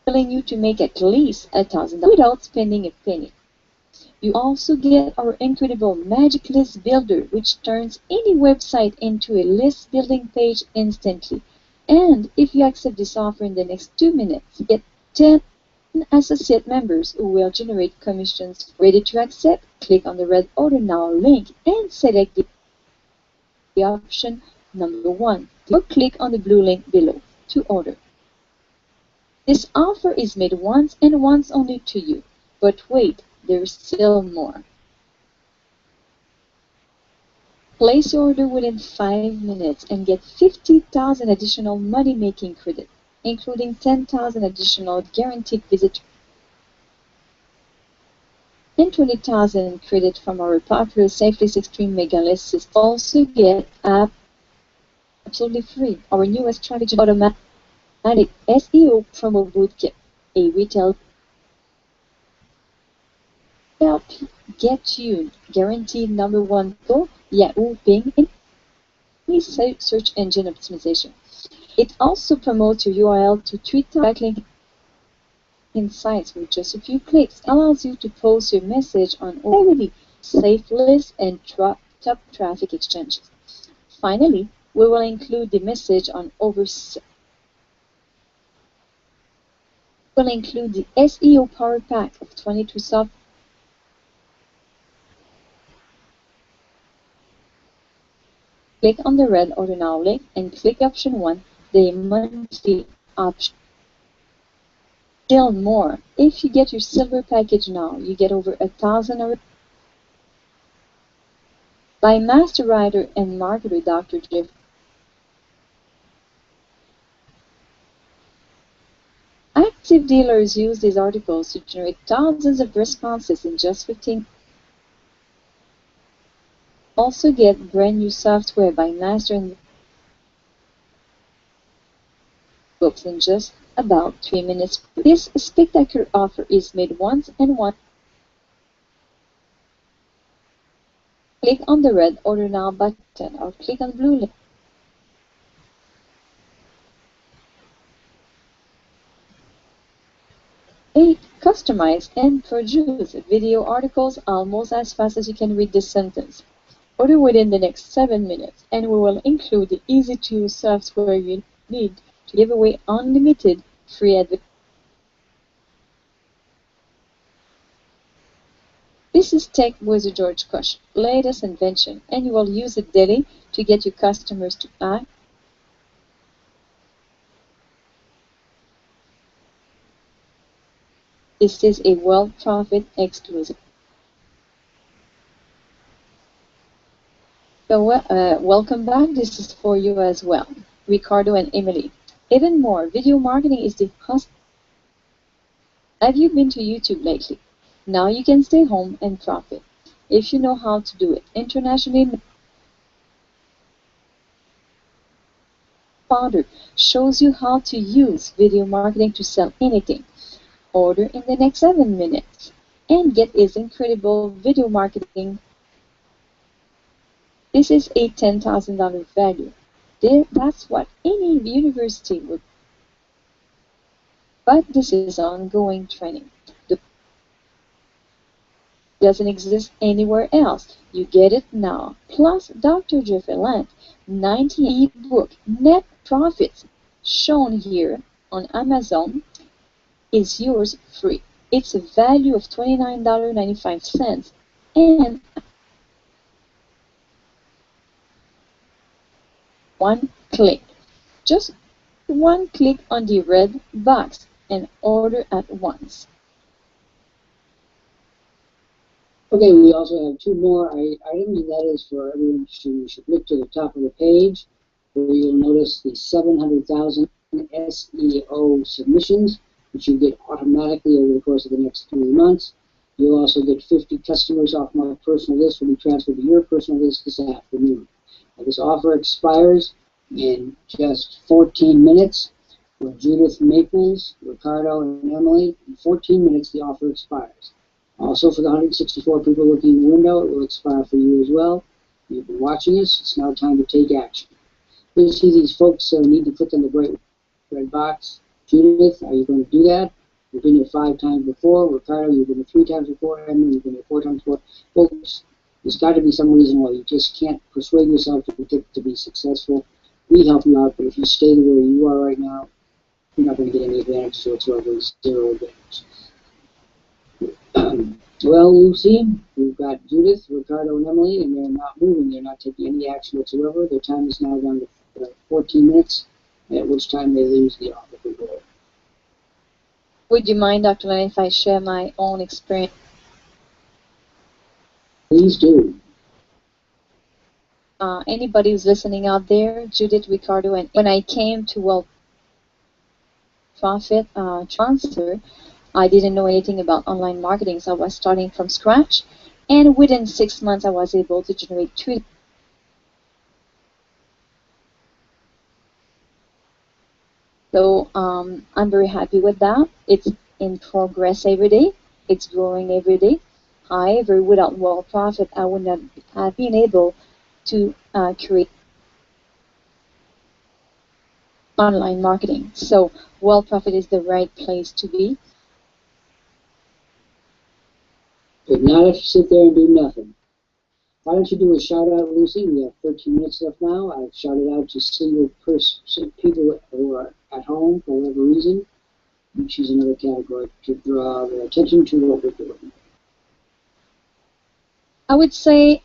enabling you to make at least $1,000 without spending a penny. You also get our incredible Magic List Builder, which turns any website into a list building page instantly. And if you accept this offer in the next 2 minutes, get 10 associate members who will generate commissions. Ready to accept? Click on the red Order Now link and select the option number 1. Or click on the blue link below to order. This offer is made once and once only to you. But wait, there's still more. Place your order within 5 minutes and get 50,000 additional money-making credit, including 10,000 additional guaranteed visitors and 20,000 credit from our popular Safelist Extreme Mega List system. Also get absolutely free our newest strategy automatic SEO promo bootcamp, a retail help get you guaranteed #1 for Yahoo, Bing, and any search engine optimization. It also promotes your URL to Twitter backlink insights with just a few clicks. It allows you to post your message on already Safelist and top traffic exchanges. Finally, we will include the message on We'll include the SEO Power Pack of 22 software. Click on the red Order Now link and click option 1, the monthly option. Still more. If you get your silver package now, you get over 1,000 by master writer and marketer Dr. Jeff. Active dealers use these articles to generate thousands of responses in just 15 minutes. Also get brand new software by master and books in just about 3 minutes. This spectacular offer is made once and once. Click on the red Order Now button or click on the blue link. Customize and produce video articles almost as fast as you can read this sentence. Order within the next 7 minutes, and we will include the easy-to-use software you need to give away unlimited free advertising. This is Tech Wizard George Koch's latest invention, and you will use it daily to get your customers to act. This is a Worldprofit exclusive. So, welcome back. This is for you as well, Ricardo and Emily. Even more, video marketing is the cost. Have you been to YouTube lately? Now you can stay home and profit if you know how to do it. Internationally, founder shows you how to use video marketing to sell anything. Order in the next 7 minutes and get his incredible video marketing. This is a $10,000 value. That's what any university would. But this is ongoing training. It doesn't exist anywhere else. You get it now. Plus Dr. Jeff Lant, 90 ebook net profits shown here on Amazon is yours free. It's a value of $29.95, and one click. Just one click on the red box and order at once. Okay, we also have two more items, and that is for everyone you should look to the top of the page, where you'll notice the 700,000 SEO submissions, which you get automatically over the course of the next 3 months. You'll also get 50 customers off my personal list will be transferred to your personal list this afternoon. Now, this offer expires in just 14 minutes. For Judith Maples, Ricardo, and Emily, in 14 minutes the offer expires. Also, for the 164 people looking in the window, it will expire for you as well. You've been watching us. It's now time to take action. You see these folks need to click on the bright red box. Judith, are you going to do that? You've been here 5 times before. Ricardo, you've been here 3 times before. Emily, you've been here 4 times before. Folks, there's got to be some reason why you just can't persuade yourself to be successful. We help you out, but if you stay where you are right now, you're not going to get any advantage whatsoever. Zero advantage. Well, Lucy, we've got Judith, Ricardo, and Emily, and they're not moving. They're not taking any action whatsoever. Their time is now down to 14 minutes, at which time they lose the offer for good. Would you mind, Dr. Lant, if I share my own experience? Please do. Anybody who's listening out there, Judith, Ricardo, and when I came to Worldprofit transfer, I didn't know anything about online marketing, so I was starting from scratch. And within 6 months, I was able to generate 2. So I'm very happy with that. It's in progress every day. It's growing every day. However, without Worldprofit, I would not have been able to create online marketing. So Worldprofit is the right place to be. But not if you sit there and do nothing. Why don't you do a shout out, Lucy? We have 13 minutes left now. I've shouted out to single person people who are at home for whatever reason. You choose another category to draw their attention to what we're doing. I would say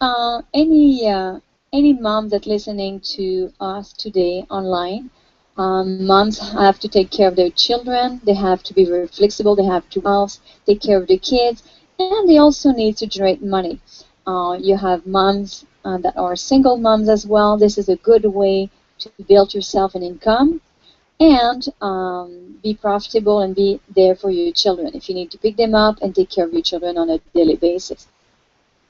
any mom that's listening to us today online, moms have to take care of their children. They have to be very flexible. They have to take care of their kids, and they also need to generate money. You have moms that are single moms as well. This is a good way to build yourself an income and be profitable and be there for your children if you need to pick them up and take care of your children on a daily basis.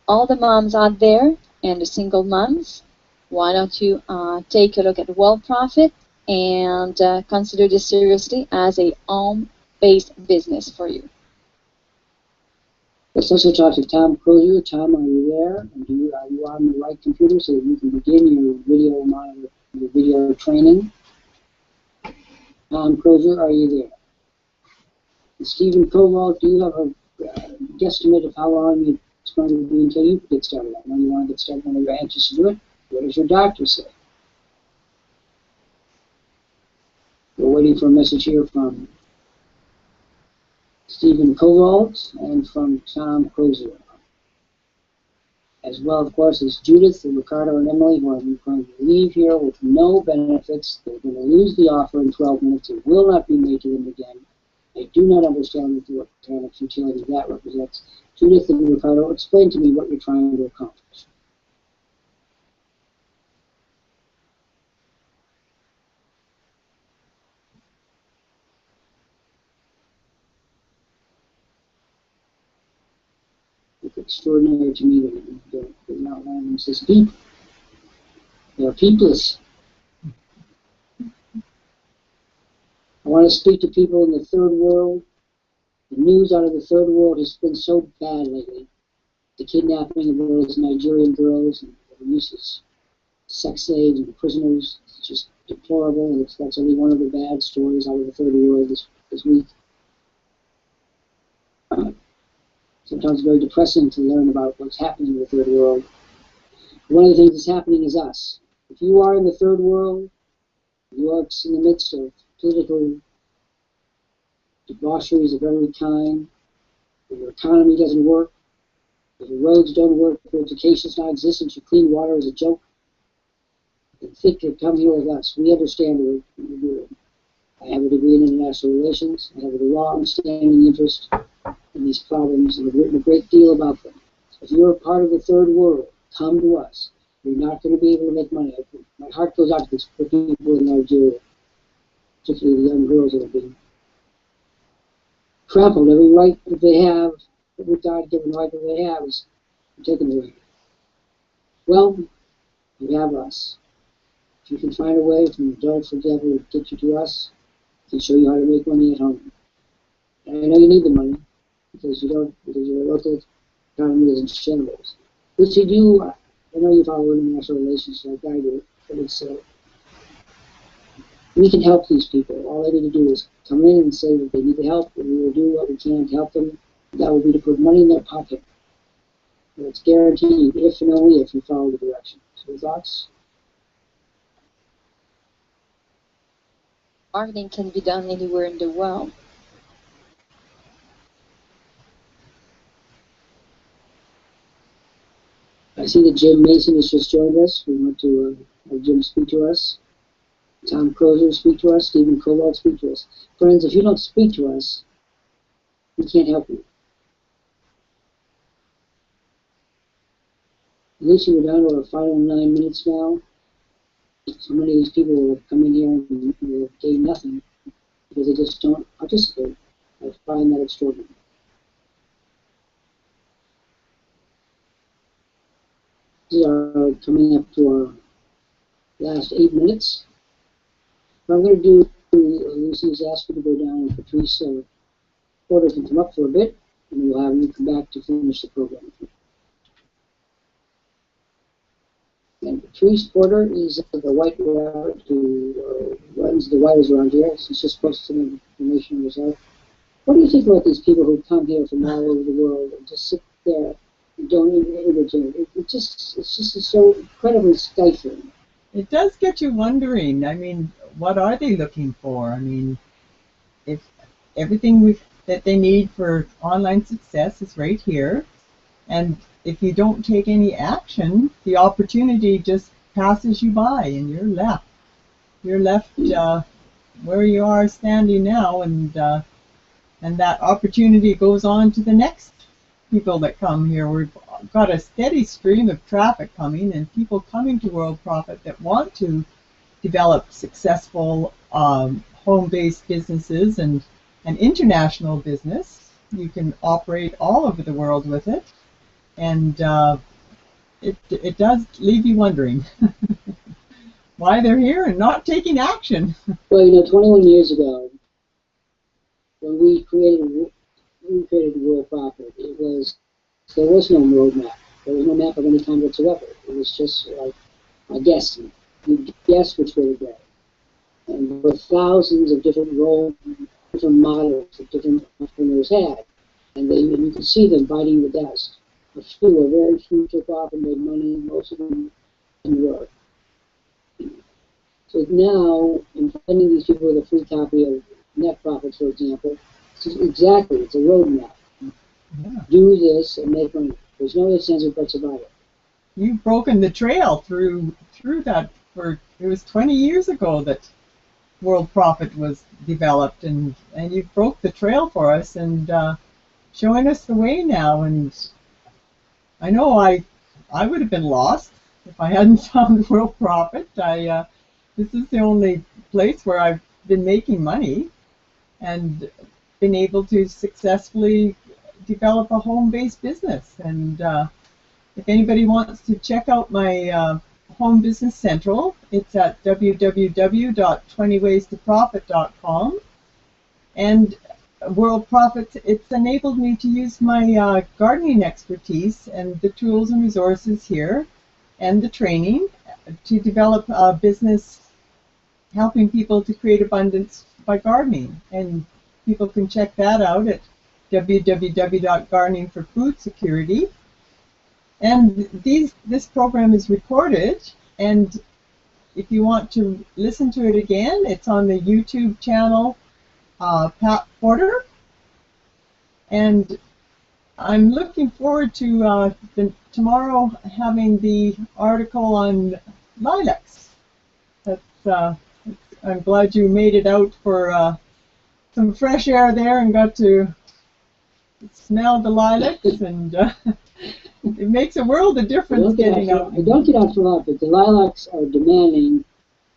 All the moms out there and the single moms, why don't you take a look at Worldprofit and consider this seriously as a home-based business for you. Let's also talk to Tom Crozier. Tom, are you there? And are you on the right computer so that you can begin your video monitor, your video training? Tom Crozier, are you there? And Stephen Kowalt, do you have a guesstimate of how long it's going to be until you get started? I know you want to get started when you're anxious to do it. What does your doctor say? We're waiting for a message here from Stephen Kowalt and from Tom Crozier. As well, of course, as Judith and Ricardo and Emily, who are going to leave here with no benefits. They're going to lose the offer in 12 minutes. It will not be made to them again. I do not understand what kind of futility that represents. Judith and Ricardo, explain to me what you're trying to accomplish. It's extraordinary to me that they're not landing says people. They're peopless. I want to speak to people in the third world. The news out of the third world has been so bad lately. The kidnapping of those Nigerian girls and the use of sex slaves and prisoners. It's just deplorable. That's only one of the bad stories out of the third world this week. Sometimes very depressing to learn about what's happening in the third world. One of the things that's happening is us. If you are in the third world, you are in the midst of political debaucheries of every kind, if your economy doesn't work, if your roads don't work, if your education's not existent, your clean water is a joke, then think to come here with us. We understand what you're doing. I have a degree in international relations. I have a long-standing interest in these problems and have written a great deal about them. If you're a part of the third world, come to us. You're not going to be able to make money. My heart goes out to these people in Nigeria, particularly the young girls that are being trampled. Every right that they have, every God-given right that they have is taken away. Well, you have us. If you can find a way from adults together to get you to us, we can show you how to make money at home. And I know you need the money because your local economy is in shambles. Which you do, I know you follow international relations like I do, but it's we can help these people. All they need to do is come in and say that they need the help, and we will do what we can to help them. That will be to put money in their pocket. And it's guaranteed if and only if you follow the directions. So thoughts? Marketing can be done anywhere in the world. I see that Jim Mason has just joined us. We want to have Jim speak to us. Tom Crozer speak to us. Stephen Cobalt speak to us. Friends, if you don't speak to us, we can't help you. Lucy, we're down to our final 9 minutes now. So many of these people will come in here and will gain nothing because they just don't participate. I find that extraordinary. We are coming up to our last 8 minutes. What I'm going to do, Lucy, is ask you to go down, and Patrice Porter can come up for a bit, and we'll have you come back to finish the program. And Patrice Porter is the white rabbit who runs the writers around here. She's just posted some information on herself. What do you think about these people who come here from all over the world and just sit there and don't even entertain? It's just so incredibly stifling. It does get you wondering. I mean, what are they looking for? I mean, if everything that they need for online success is right here, and if you don't take any action, the opportunity just passes you by, and you're left. You're left where you are standing now, and that opportunity goes on to the next people that come here. We've got a steady stream of traffic coming, and people coming to Worldprofit that want to develop successful home-based businesses and an international business. You can operate all over the world with it, and it does leave you wondering why they're here and not taking action. Well, 21 years ago, when we created Worldprofit, there was no roadmap. There was no map of any kind whatsoever. It was just like a guessing. You guess which way to go. And there were thousands of different models that different entrepreneurs had. And you could see them biting the dust. Very few took off and made money. Most of them didn't work. So now, I'm sending these people with a free copy of Net Profits, for example. It's a roadmap. Yeah. Do this and make money. There's no ifs, ands, or buts about it. You've broken the trail through that. It was 20 years ago that Worldprofit was developed, and you broke the trail for us and showing us the way now. And I know I would have been lost if I hadn't found Worldprofit. This is the only place where I've been making money and been able to successfully develop a home-based business. And if anybody wants to check out my Home Business Central, it's at www.20waystoprofit.com. And Worldprofit, it's enabled me to use my gardening expertise and the tools and resources here and the training to develop a business helping people to create abundance by gardening. And people can check that out at www.gardeningforfoodsecurity. And this program is recorded, and if you want to listen to it again, it's on the YouTube channel Pat Porter. And I'm looking forward to tomorrow having the article on lilacs. I'm glad you made it out for some fresh air there and got to smell the lilacs, and it makes a world of difference getting out. I don't get out for a lot, but the lilacs are demanding.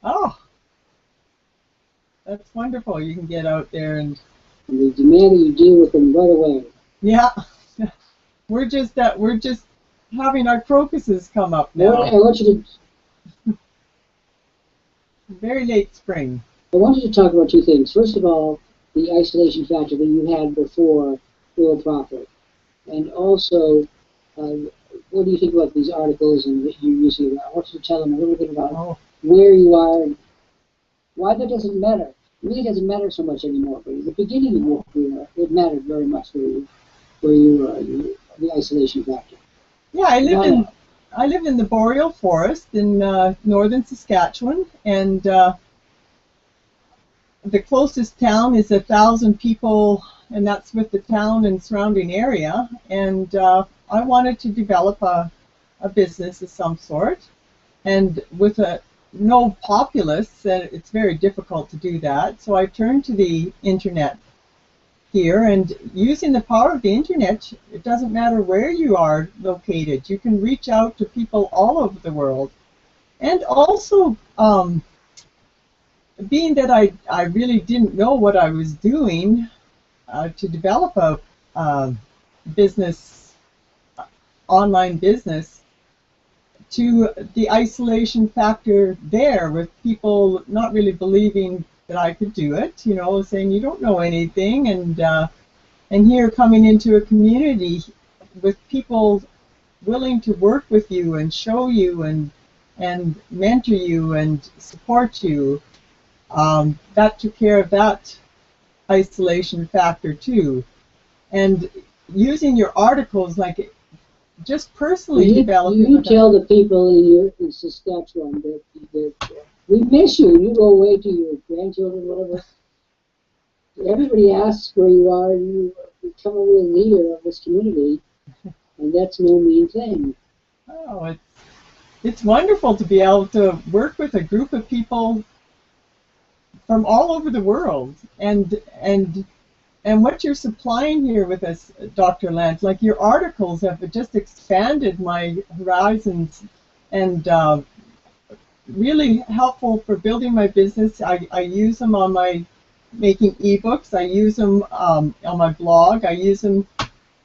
Oh, that's wonderful. You can get out there and they demand that you deal with them right away. Yeah, we're just having our crocuses come up now. I want you to. Very late spring. I want you to talk about two things. First of all, the isolation factor that you had before Worldprofit, and also, what do you think about these articles and that you're using? I want you to tell them a little bit about where you are and why that doesn't matter. It really doesn't matter so much anymore. But at the beginning of your career, it mattered very much where you were, the isolation factor. Yeah, I live in the boreal forest in northern Saskatchewan, and the closest town is 1,000 people, and that's with the town and surrounding area. And I wanted to develop a business of some sort, and with no populace, it's very difficult to do that. So I turned to the internet here, and using the power of the internet, it doesn't matter where you are located. You can reach out to people all over the world. And also, being that I really didn't know what I was doing to develop a business, online business, to the isolation factor there, with people not really believing that I could do it, saying you don't know anything, and here coming into a community with people willing to work with you and show you and mentor you and support you, that took care of that isolation factor too. And using your articles, like just personally developing. You tell the people in Saskatchewan that we miss you. You go away to your grandchildren, whatever. Everybody asks where you are, and you become a real leader of this community, and that's no mean thing. Oh, it's wonderful to be able to work with a group of people from all over the world, and what you're supplying here with us, Dr. Lant, like your articles have just expanded my horizons, and really helpful for building my business. I use them on my making ebooks. I use them on my blog. I use them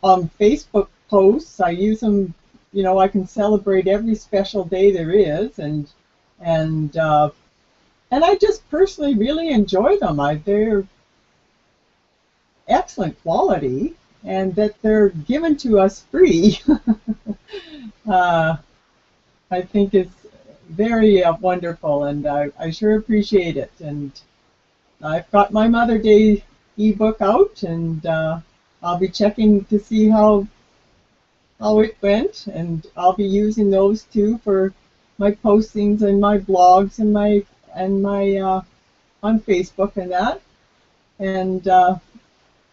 on Facebook posts. I use them, I can celebrate every special day there is, and I just personally really enjoy them. They're excellent quality, and that they're given to us free. I think it's very wonderful, and I sure appreciate it. And I've got my Mother Day ebook out, and I'll be checking to see how it went, and I'll be using those too for my postings and my blogs and my on Facebook and that. And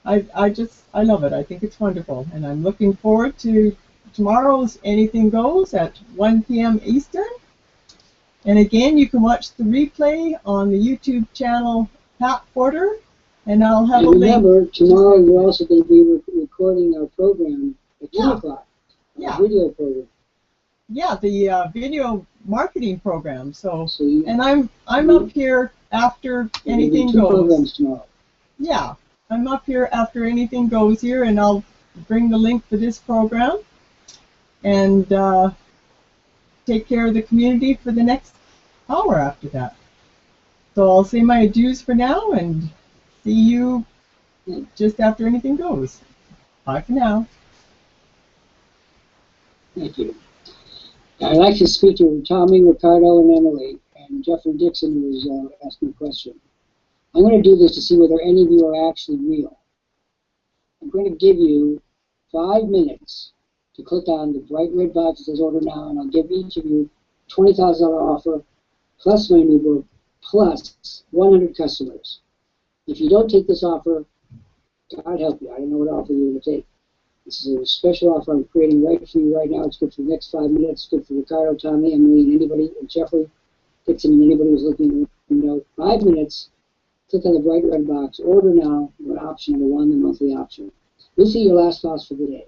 I love it. I think it's wonderful, and I'm looking forward to tomorrow's Anything Goes at 1 p.m. Eastern. And again, you can watch the replay on the YouTube channel Pat Porter, and I'll have a link. Remember, tomorrow we're also going to be recording our program at 2 o'clock. Yeah. Video program. Yeah, the video marketing program. And I'm up here after Anything Two Goes. Programs tomorrow. Yeah, I'm up here after Anything Goes here, and I'll bring the link for this program, and take care of the community for the next hour after that. So I'll say my adieus for now, and see you just after Anything Goes. Bye for now. Thank you. I'd like to speak to Tommy, Ricardo, and Emily, and Jeffrey Dixon was asking a question. I'm going to do this to see whether any of you are actually real. I'm going to give you 5 minutes to click on the bright red box that says order now, and I'll give each of you $20,000 offer, plus my new book, plus 100 customers. If you don't take this offer, God help you, I don't know what offer you're going to take. This is a special offer I'm creating right for you right now. It's good for the next 5 minutes. It's good for Ricardo, Tommy, Emily, and anybody, and Jeffrey, Dixon, and anybody who's looking. 5 minutes. Click on the bright red box. Order now. Or option number 1, the monthly option. Lucy, your last thoughts for the day.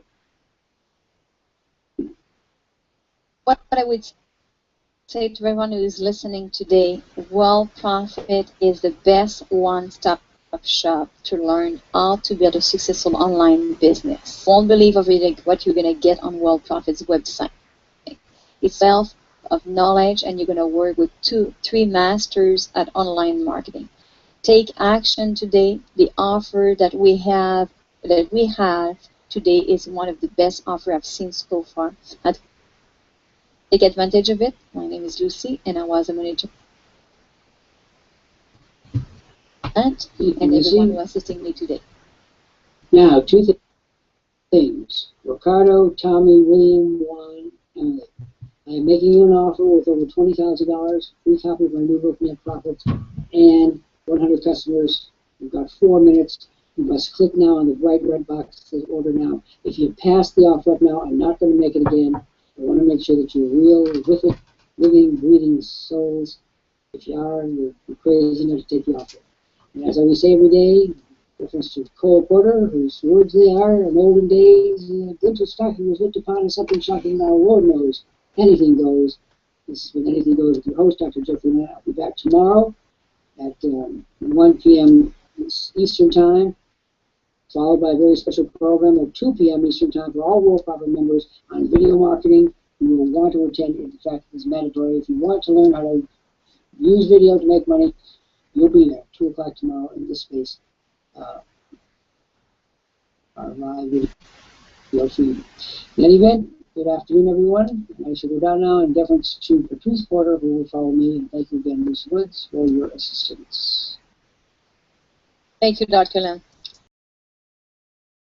What I would say to everyone who is listening today, Worldprofit is the best one-stop shop to learn how to build a successful online business. You won't believe what you're going to get on Worldprofit's website. It's wealth of knowledge, and you're going to work with 2-3 masters at online marketing. Take action today. The offer that we have today is one of the best offers I've seen so far. Take advantage of it. My name is Lucy, and I was a manager. And everyone who is assisting me today. Now, 2 things. Ricardo, Tommy, William, Juan, Emily. I am making you an offer with over $20,000, free copy of my new book, Net Profits, and 100 customers. You've got 4 minutes. You must click now on the bright red box that says order now. If you pass the offer up now, I'm not going to make it again. I want to make sure that you're real, with it, living, breathing souls. If you are, you're crazy enough to take the offer. And as I always say every day, reference to Cole Porter, whose words they are, in olden days, winter stocking was looked upon as something shocking. Now, Lord knows, anything goes. This has been Anything Goes with your host, Dr. Jeffrey Lant. I'll be back tomorrow at 1 p.m. Eastern Time, followed by a very special program at 2 p.m. Eastern Time for all Worldprofit members on video marketing. You will want to attend. In fact, it's mandatory. If you want to learn how to use video to make money, you'll be there, 2 o'clock tomorrow in this space. Our live video feed. In any event, good afternoon, everyone. I shall go down now in deference to Patrice Porter, who will follow me, and thank you again, Lucy Woods, for your assistance. Thank you, Dr. Lam.